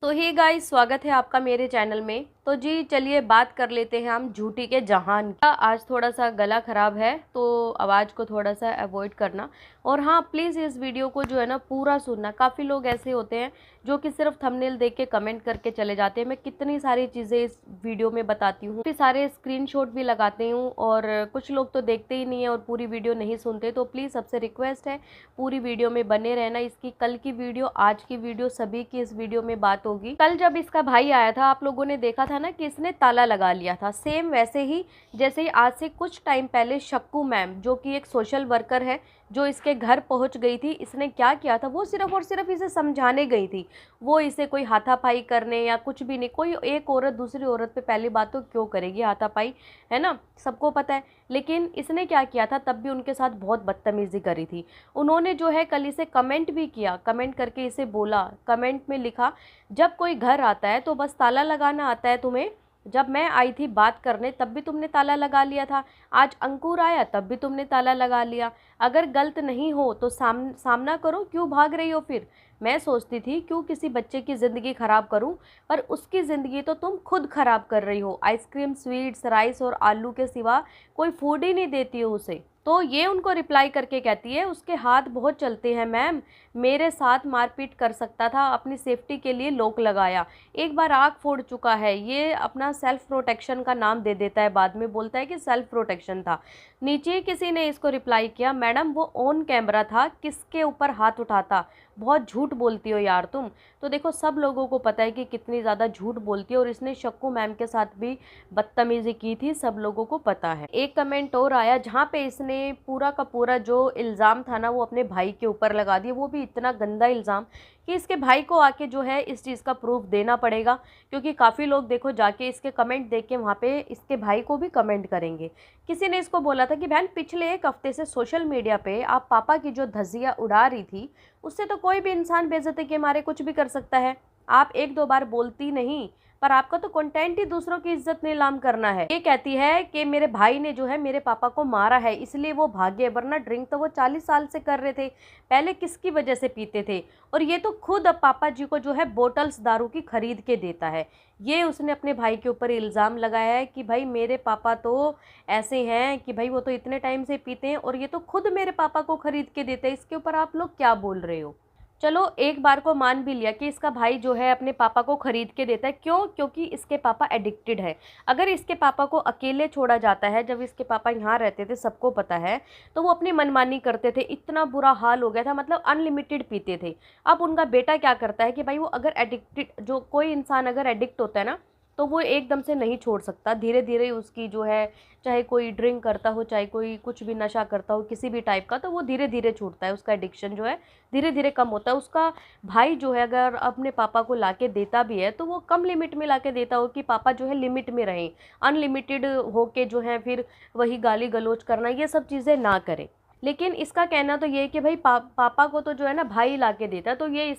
तो hey guys, स्वागत है आपका मेरे चैनल में। तो जी चलिए बात कर लेते हैं हम झूठी के जहान का। आज थोड़ा सा गला ख़राब है तो आवाज़ को थोड़ा सा अवॉइड करना। और हाँ, प्लीज़ इस वीडियो को जो है ना पूरा सुनना। काफ़ी लोग ऐसे होते हैं जो कि सिर्फ थंबनेल देख के कमेंट करके चले जाते हैं। मैं कितनी सारी चीज़ें इस वीडियो में बताती हूँ, काफ़ी सारे स्क्रीनशॉट भी लगाती हूँ और कुछ लोग तो देखते ही नहीं है और पूरी वीडियो नहीं सुनते। तो प्लीज़ सबसे रिक्वेस्ट है पूरी वीडियो में बने रहना। इसकी कल की वीडियो, आज की वीडियो, सभी की इस वीडियो में बात होगी। कल जब इसका भाई आया था, आप लोगों ने देखा था ना कि इसने ताला लगा लिया था। सेम वैसे ही जैसे ही आज से कुछ टाइम पहले शक्कू मैम, जो कि एक सोशल वर्कर है, जो इसके घर पहुंच गई थी, इसने क्या किया था, वो सिर्फ और सिर्फ इसे समझाने गई थी। वो इसे कोई हाथापाई करने या कुछ भी नहीं। कोई एक औरत दूसरी औरत पे पहली बात तो क्यों करेगी हाथापाई, है ना, सबको पता है। लेकिन इसने क्या किया था, तब भी उनके साथ बहुत बदतमीजी करी थी। उन्होंने जो है कल इसे कमेंट भी किया, कमेंट करके इसे बोला, कमेंट में लिखा, जब कोई घर आता है तो बस ताला लगाना आता है तुम्हें। जब मैं आई थी बात करने तब भी तुमने ताला लगा लिया था। आज अंकुर आया तब भी तुमने ताला लगा लिया। अगर गलत नहीं हो तो सामना करो, क्यों भाग रही हो फिर। मैं सोचती थी क्यों किसी बच्चे की ज़िंदगी ख़राब करूं, पर उसकी ज़िंदगी तो तुम खुद ख़राब कर रही हो। आइसक्रीम, स्वीट्स, राइस और आलू के सिवा कोई फूड ही नहीं देती हो उसे। तो ये उनको रिप्लाई करके कहती है, उसके हाथ बहुत चलते हैं मैम, मेरे साथ मारपीट कर सकता था, अपनी सेफ्टी के लिए लॉक लगाया, एक बार आँख फोड़ चुका है। ये अपना सेल्फ प्रोटेक्शन का नाम दे देता है, बाद में बोलता है कि सेल्फ प्रोटेक्शन था। नीचे किसी ने इसको रिप्लाई किया, मैडम वो ऑन कैमरा था, किसके ऊपर हाथ उठाता, बहुत झूठ बोलती हो यार तुम। तो देखो, सब लोगों को पता है कि कितनी ज़्यादा झूठ बोलती है और इसने शक्कू मैम के साथ भी बदतमीज़ी की थी, सब लोगों को पता है। एक कमेंट और आया जहाँ पे इसने पूरा का पूरा जो इल्ज़ाम था ना वो अपने भाई के ऊपर लगा दिया। वो भी इतना गंदा इल्ज़ाम कि इसके भाई को आके जो है इस चीज़ का प्रूफ देना पड़ेगा, क्योंकि काफ़ी लोग देखो जाके इसके कमेंट देख के वहाँ पे इसके भाई को भी कमेंट करेंगे। किसी ने इसको बोला था कि बहन, पिछले एक हफ्ते से सोशल मीडिया पे आप पापा की जो धज्जियाँ उड़ा रही थी, उससे तो कोई भी इंसान बेइज्जती के मारे कुछ भी कर सकता है। आप एक दो बार बोलती नहीं, पर आपका तो कंटेंट ही दूसरों की इज्जत नीलाम करना है। ये कहती है कि मेरे भाई ने जो है मेरे पापा को मारा है इसलिए वो भागे, वरना ड्रिंक तो वो 40 साल से कर रहे थे, पहले किसकी वजह से पीते थे। और ये तो खुद अब पापा जी को जो है बोटल्स दारू की खरीद के देता है। ये उसने अपने भाई के ऊपर इल्ज़ाम लगाया है कि भाई मेरे पापा तो ऐसे हैं कि भाई वो तो इतने टाइम से पीते हैं और ये तो खुद मेरे पापा को खरीद के देते हैं। इसके ऊपर आप लोग क्या बोल रहे हो। चलो, एक बार को मान भी लिया कि इसका भाई जो है अपने पापा को खरीद के देता है, क्यों, क्योंकि इसके पापा एडिक्टेड है। अगर इसके पापा को अकेले छोड़ा जाता है, जब इसके पापा यहाँ रहते थे सबको पता है, तो वो अपनी मनमानी करते थे, इतना बुरा हाल हो गया था, मतलब अनलिमिटेड पीते थे। अब उनका बेटा क्या करता है कि भाई वो अगर एडिक्टेड, जो कोई इंसान अगर एडिक्ट होता है ना, तो वो एकदम से नहीं छोड़ सकता। धीरे धीरे उसकी जो है, चाहे कोई ड्रिंक करता हो, चाहे कोई कुछ भी नशा करता हो किसी भी टाइप का, तो वो धीरे धीरे छूटता है, उसका एडिक्शन जो है धीरे धीरे कम होता है। उसका भाई जो है अगर अपने पापा को लाके देता भी है तो वो कम लिमिट में लाके देता हो कि पापा जो है लिमिट में रहें, अनलिमिटेड होके जो है फिर वही गाली गलौज करना, ये सब चीज़ें ना करें। लेकिन इसका कहना तो ये है कि भाई पापा को तो जो है ना भाई लाके देता है, तो ये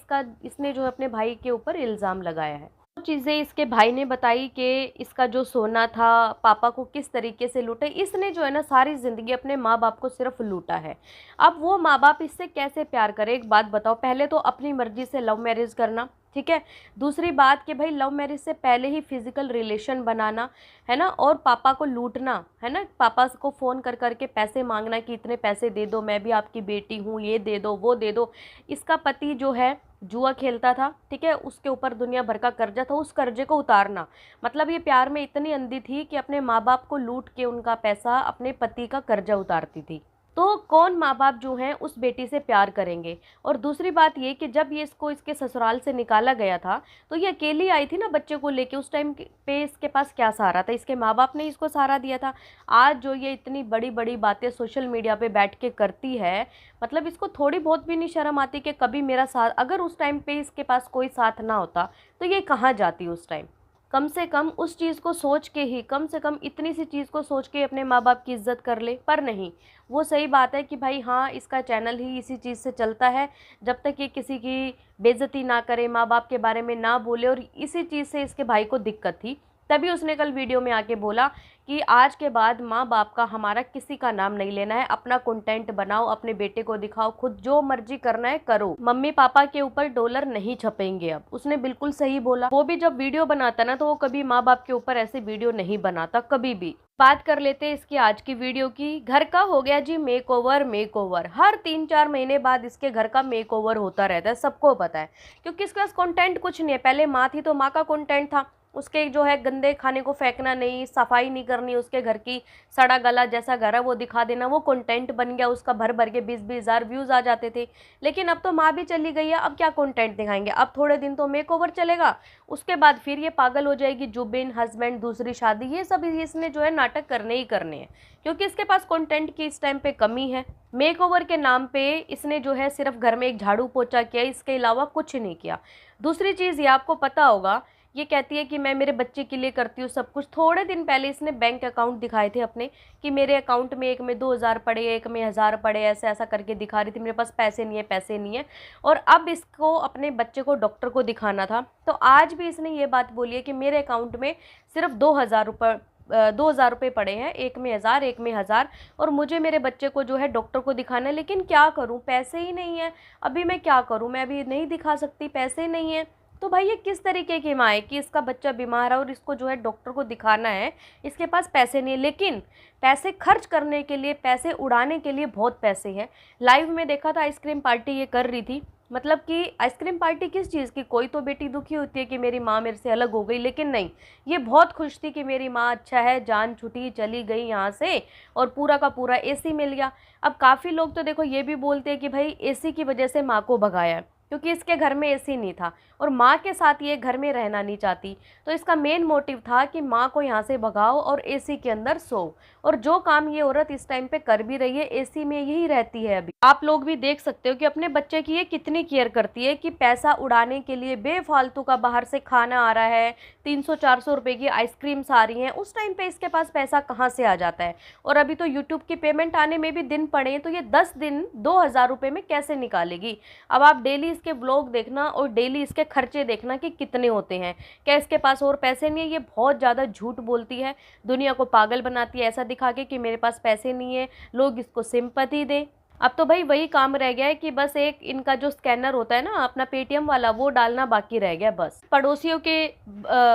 इसने जो है अपने भाई के ऊपर इल्ज़ाम लगाया है। चीज़ें इसके भाई ने बताई कि इसका जो सोना था पापा को किस तरीके से लूटे। इसने जो है ना सारी ज़िंदगी अपने माँ बाप को सिर्फ लूटा है। अब वो माँ बाप इससे कैसे प्यार करे, एक बात बताओ। पहले तो अपनी मर्जी से लव मैरिज करना, ठीक है। दूसरी बात कि भाई लव मैरिज से पहले ही फिजिकल रिलेशन बनाना, है ना, और पापा को लूटना, है ना, पापा को फ़ोन कर करके पैसे मांगना कि इतने पैसे दे दो, मैं भी आपकी बेटी हूँ, ये दे दो, वो दे दो। इसका पति जो है जुआ खेलता था, ठीक है, उसके ऊपर दुनिया भर का कर्जा था, उस कर्जे को उतारना। मतलब ये प्यार में इतनी अंधी थी कि अपने माँ बाप को लूट के उनका पैसा अपने पति का कर्जा उतारती थी। तो कौन माँ बाप जो हैं उस बेटी से प्यार करेंगे। और दूसरी बात ये कि जब ये इसको इसके ससुराल से निकाला गया था तो ये अकेली आई थी ना बच्चे को लेके, उस टाइम पे इसके पास क्या सहारा था, इसके माँ बाप ने इसको सहारा दिया था। आज जो ये इतनी बड़ी बड़ी बातें सोशल मीडिया पे बैठ के करती है, मतलब इसको थोड़ी बहुत भी नहीं शर्म आती कि कभी मेरा साथ, अगर उस टाइम पे इसके पास कोई साथ ना होता तो ये कहाँ जाती उस टाइम। कम से कम उस चीज़ को सोच के ही, कम से कम इतनी सी चीज़ को सोच के अपने माँ बाप की इज्जत कर ले, पर नहीं। वो सही बात है कि भाई हाँ, इसका चैनल ही इसी चीज़ से चलता है, जब तक ये किसी की बेइज्जती ना करे, माँ बाप के बारे में ना बोले, और इसी चीज़ से इसके भाई को दिक्कत थी। तभी उसने कल वीडियो में आके बोला कि आज के बाद माँ बाप का हमारा किसी का नाम नहीं लेना है, अपना कंटेंट बनाओ, अपने बेटे को दिखाओ, खुद जो मर्जी करना है करो, मम्मी पापा के ऊपर डॉलर नहीं छपेंगे। अब उसने बिल्कुल सही बोला। वो भी जब वीडियो बनाता ना तो वो कभी माँ बाप के ऊपर ऐसे वीडियो नहीं बनाता कभी भी। बात कर लेते हैं इसकी आज की वीडियो की। घर का हो गया जी मेकओवर। हर 3-4 महीने बाद इसके घर का मेकओवर होता रहता है, सबको पता है, क्योंकि इसके पास कंटेंट कुछ नहीं है। पहले माँ थी तो माँ का कंटेंट था, उसके जो है गंदे खाने को फेंकना नहीं, सफाई नहीं करनी, उसके घर की सड़ा गला जैसा घर है वो दिखा देना, वो कंटेंट बन गया उसका। भर भर के 20-20 हज़ार व्यूज़ आ जाते थे। लेकिन अब तो माँ भी चली गई है, अब क्या कंटेंट दिखाएंगे। अब थोड़े दिन तो मेकओवर चलेगा, उसके बाद फिर ये पागल हो जाएगी, जुबिन, हस्बैंड, दूसरी शादी, ये सब इसने जो है नाटक करने ही करने हैं, क्योंकि इसके पास कंटेंट की इस टाइम पे कमी है। मेकओवर के नाम पे इसने जो है सिर्फ घर में एक झाड़ू पोछा किया, इसके अलावा कुछ नहीं किया। दूसरी चीज़ ये आपको पता होगा, ये कहती है कि मैं मेरे बच्चे के लिए करती हूँ सब कुछ। थोड़े दिन पहले इसने बैंक अकाउंट दिखाए थे अपने कि मेरे अकाउंट में एक में 2000 पड़े, एक में 1000 पड़े, ऐसे ऐसा करके दिखा रही थी, मेरे पास पैसे नहीं है, पैसे नहीं है। और अब इसको अपने बच्चे को डॉक्टर को दिखाना था, तो आज भी इसने ये बात बोली है कि मेरे अकाउंट में सिर्फ 2000 रुपये पड़े हैं, एक में 1000, एक में 1000, और मुझे मेरे बच्चे को जो है डॉक्टर को दिखाना है। लेकिन क्या करूं, पैसे ही नहीं है, अभी मैं क्या करूं, मैं अभी नहीं दिखा सकती, पैसे नहीं है। तो भाई ये किस तरीके की माँ है कि इसका बच्चा बीमार है और इसको जो है डॉक्टर को दिखाना है, इसके पास पैसे नहीं है। लेकिन पैसे खर्च करने के लिए, पैसे उड़ाने के लिए बहुत पैसे हैं। लाइव में देखा था आइसक्रीम पार्टी ये कर रही थी, मतलब कि आइसक्रीम पार्टी किस चीज़ की। कोई तो बेटी दुखी होती है कि मेरी माँ मेरे से अलग हो गई, लेकिन नहीं, ये बहुत खुश थी कि मेरी माँ अच्छा है, जान छुटी, चली गई यहाँ से और पूरा का पूरा एसी मिल गया। अब काफ़ी लोग तो देखो ये भी बोलते हैं कि भाई एसी की वजह से माँ को भगाया है, क्योंकि इसके घर में एसी नहीं था और माँ के साथ ये घर में रहना नहीं चाहती। तो इसका मेन मोटिव था कि माँ को यहाँ से भगाओ और एसी के अंदर सो। और जो काम ये औरत इस टाइम पे कर भी रही है, एसी में यही रहती है। अभी आप लोग भी देख सकते हो कि अपने बच्चे की ये कितनी केयर करती है, कि पैसा उड़ाने के लिए बेफालतू का बाहर से खाना आ रहा है, 300-400 रुपये की आइसक्रीम्स आ रही हैं, उस टाइम पे इसके पास पैसा कहाँ से आ जाता है। और अभी तो यूट्यूब की पेमेंट आने में भी दिन पड़े हैं, तो ये 10 दिन 2000 रुपये में कैसे निकालेगी। अब आप डेली इसके ब्लॉग देखना और डेली इसके खर्चे देखना कि कितने होते हैं। क्या इसके पास और पैसे नहीं है। ये बहुत ज़्यादा झूठ बोलती है, दुनिया को पागल बनाती है ऐसा दिखा के कि मेरे पास पैसे नहीं है, लोग इसको सिंपैथी दें। अब तो भाई वही काम रह गया है कि बस एक इनका जो स्कैनर होता है ना अपना पेटीएम वाला, वो डालना बाकी रह गया बस। पड़ोसियों के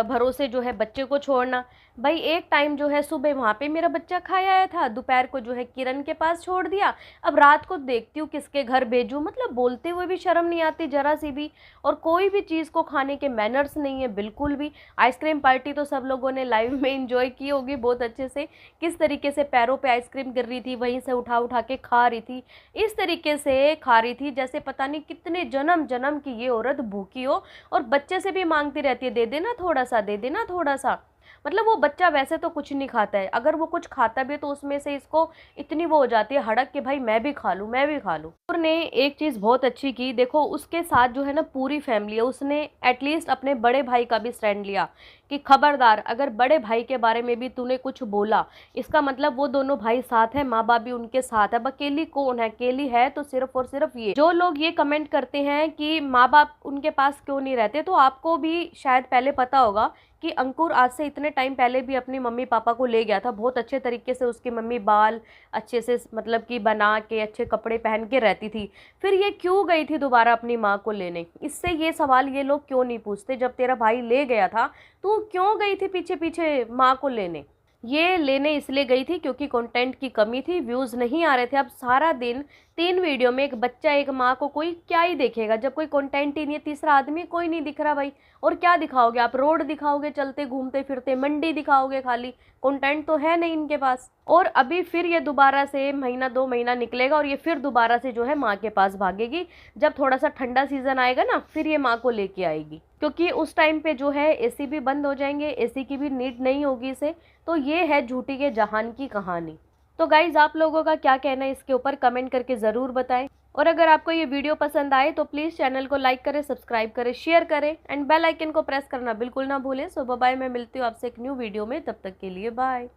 भरोसे जो है बच्चे को छोड़ना। भाई एक टाइम जो है सुबह वहाँ पे मेरा बच्चा खाया आया था, दोपहर को जो है किरण के पास छोड़ दिया, अब रात को देखती हूँ किसके घर भेजूँ। मतलब बोलते हुए भी शर्म नहीं आती जरा सी भी। और कोई भी चीज़ को खाने के मैनर्स नहीं है बिल्कुल भी। आइसक्रीम पार्टी तो सब लोगों ने लाइव में एंजॉय की होगी बहुत अच्छे से, किस तरीके से पैरों पे आइसक्रीम गिर रही थी, वहीं से उठा उठा के खा रही थी, इस तरीके से खा रही थी जैसे पता नहीं कितने जन्म जन्म की ये औरत भूखी हो। और बच्चे से भी मांगती रहती है, दे देना थोड़ा सा, दे देना थोड़ा सा। मतलब वो बच्चा वैसे तो कुछ नहीं खाता है, अगर वो कुछ खाता भी है तो उसमें से इसको इतनी वो हो जाती है हड़क कि भाई मैं भी खा लूँ, मैं भी खा लूँ। और ने एक चीज़ बहुत अच्छी की, देखो उसके साथ जो है ना पूरी फैमिली है, उसने एटलीस्ट अपने बड़े भाई का भी स्टैंड लिया कि खबरदार अगर बड़े भाई के बारे में भी तूने कुछ बोला, इसका मतलब वो दोनों भाई साथ हैं, माँ बाप भी उनके साथ है। अब अकेली कौन है, अकेली है तो सिर्फ और सिर्फ ये। जो लोग ये कमेंट करते हैं कि माँ बाप उनके पास क्यों नहीं रहते, तो आपको भी शायद पहले पता होगा कि अंकुर आज से इतने टाइम पहले भी अपनी मम्मी पापा को ले गया था। बहुत अच्छे तरीके से उसकी मम्मी बाल अच्छे से मतलब कि बना के अच्छे कपड़े पहन के रहती थी। फिर ये क्यों गई थी दोबारा अपनी माँ को लेने, इससे ये सवाल ये लोग क्यों नहीं पूछते। जब तेरा भाई ले गया था तो क्यों गई थी पीछे पीछे माँ को लेने। ये लेने इसलिए गई थी क्योंकि कंटेंट की कमी थी, व्यूज़ नहीं आ रहे थे। अब सारा दिन 3 वीडियो में एक बच्चा एक माँ को कोई क्या ही देखेगा, जब कोई कंटेंट ही नहीं है, तीसरा आदमी कोई नहीं दिख रहा भाई। और क्या दिखाओगे आप, रोड दिखाओगे चलते घूमते फिरते, मंडी दिखाओगे खाली, कंटेंट तो है नहीं इनके पास। और अभी फिर ये दोबारा से महीना 2 महीना निकलेगा और ये फिर दोबारा से जो है माँ के पास भागेगी। जब थोड़ा सा ठंडा सीजन आएगा ना, फिर ये माँ को लेके आएगी, क्योंकि उस टाइम पे जो है एसी भी बंद हो जाएंगे, एसी की भी नीड नहीं होगी इसे। तो ये है झूठी के जहान की कहानी। तो गाइज़ आप लोगों का क्या कहना है इसके ऊपर कमेंट करके ज़रूर बताएं। और अगर आपको ये वीडियो पसंद आए तो प्लीज़ चैनल को लाइक करें, सब्सक्राइब करें, शेयर करें एंड बेल आइकन को प्रेस करना बिल्कुल ना भूलें। सो बाय, मैं मिलती हूँ आपसे एक न्यू वीडियो में, तब तक के लिए बाय।